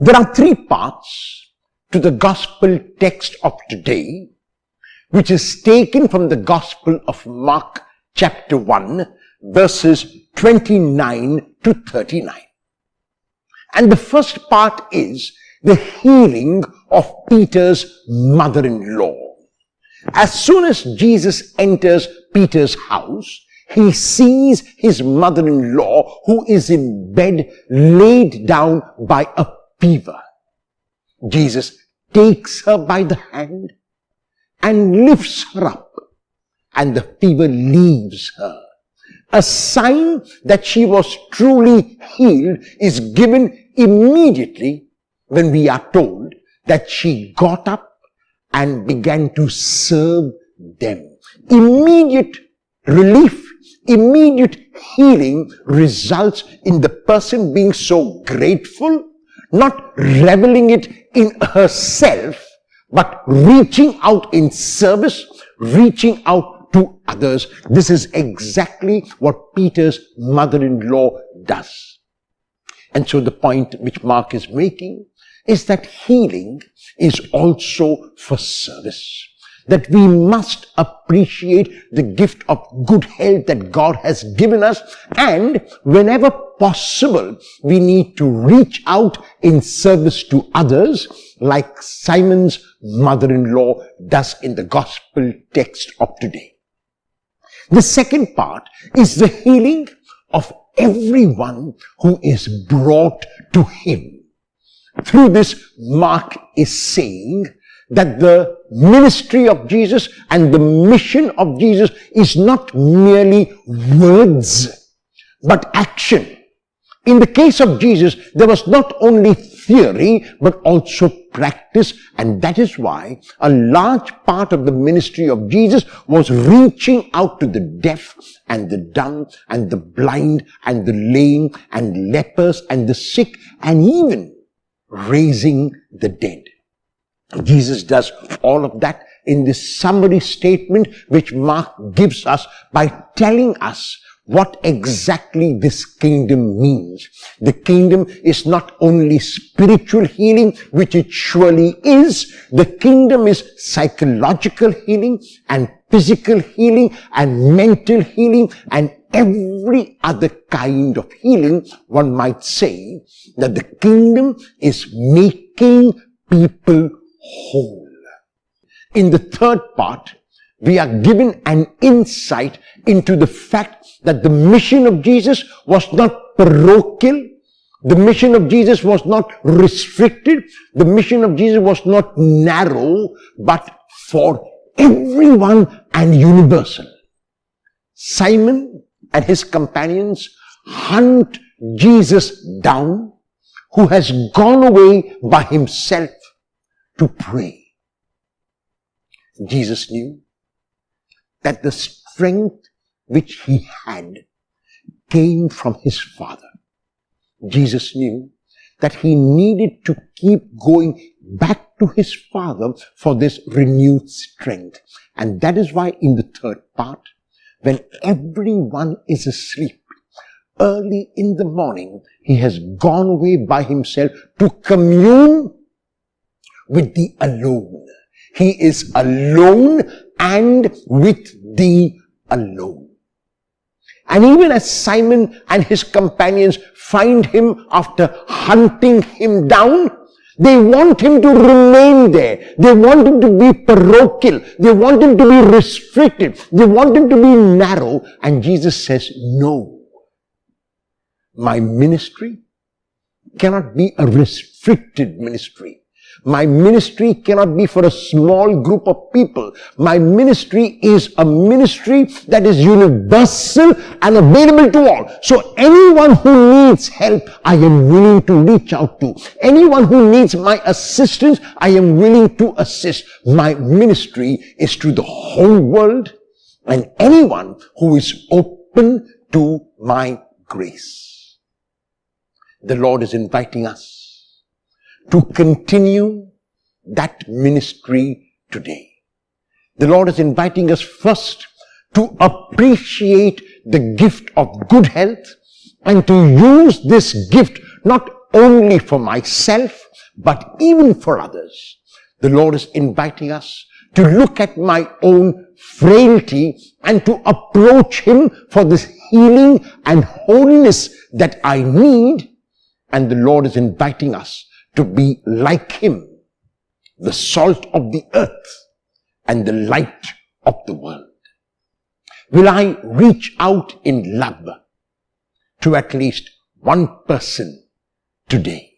There are three parts to the gospel text of today, which is taken from the Gospel of Mark chapter 1, verses 29 to 39. And the first part is the healing of Peter's mother-in-law. As soon as Jesus enters Peter's house, he sees his mother-in-law who is in bed, laid down by a fever. Jesus takes her by the hand and lifts her up, and the fever leaves her. A sign that she was truly healed is given immediately when we are told that she got up and began to serve them. Immediate relief, immediate healing results in the person being so grateful, not reveling it in herself, but reaching out in service, reaching out to others. This is exactly what Peter's mother-in-law does. And so the point which Mark is making is that healing is also for service. That we must appreciate the gift of good health that God has given us, and whenever possible, we need to reach out in service to others, like Simon's mother-in-law does in the gospel text of today. The second part is the healing of everyone who is brought to him. Through this, Mark is saying that the ministry of Jesus and the mission of Jesus is not merely words, but action. In the case of Jesus, there was not only theory, but also practice, and that is why a large part of the ministry of Jesus was reaching out to the deaf and the dumb and the blind and the lame and lepers and the sick, and even raising the dead. Jesus does all of that in this summary statement which Mark gives us by telling us what exactly this kingdom means. The kingdom is not only spiritual healing, which it surely is. The kingdom is psychological healing and physical healing and mental healing and every other kind of healing. One might say that the kingdom is making people whole. In the third part, we are given an insight into the fact that the mission of Jesus was not parochial. The mission of Jesus was not restricted. The mission of Jesus was not narrow, but for everyone and universal. Simon and his companions hunt Jesus down, who has gone away by himself to pray. Jesus knew that the strength which he had came from his Father. Jesus knew that he needed to keep going back to his Father for this renewed strength. And that is why in the third part, when everyone is asleep, early in the morning, he has gone away by himself to commune with the alone. He is alone and with the alone. And even as Simon and his companions find him after hunting him down, they want him to remain there. They want him to be parochial. They want him to be restricted. They want him to be narrow. And Jesus says, no. My ministry cannot be a restricted ministry. My ministry cannot be for a small group of people. My ministry is a ministry that is universal and available to all. So anyone who needs help, I am willing to reach out to. Anyone who needs my assistance, I am willing to assist. My ministry is to the whole world and anyone who is open to my grace. The Lord is inviting us to continue that ministry today. The Lord is inviting us first to appreciate the gift of good health and to use this gift not only for myself, but even for others. The Lord is inviting us to look at my own frailty and to approach Him for this healing and holiness that I need. And the Lord is inviting us to be like Him, the salt of the earth and the light of the world. Will I reach out in love to at least one person today?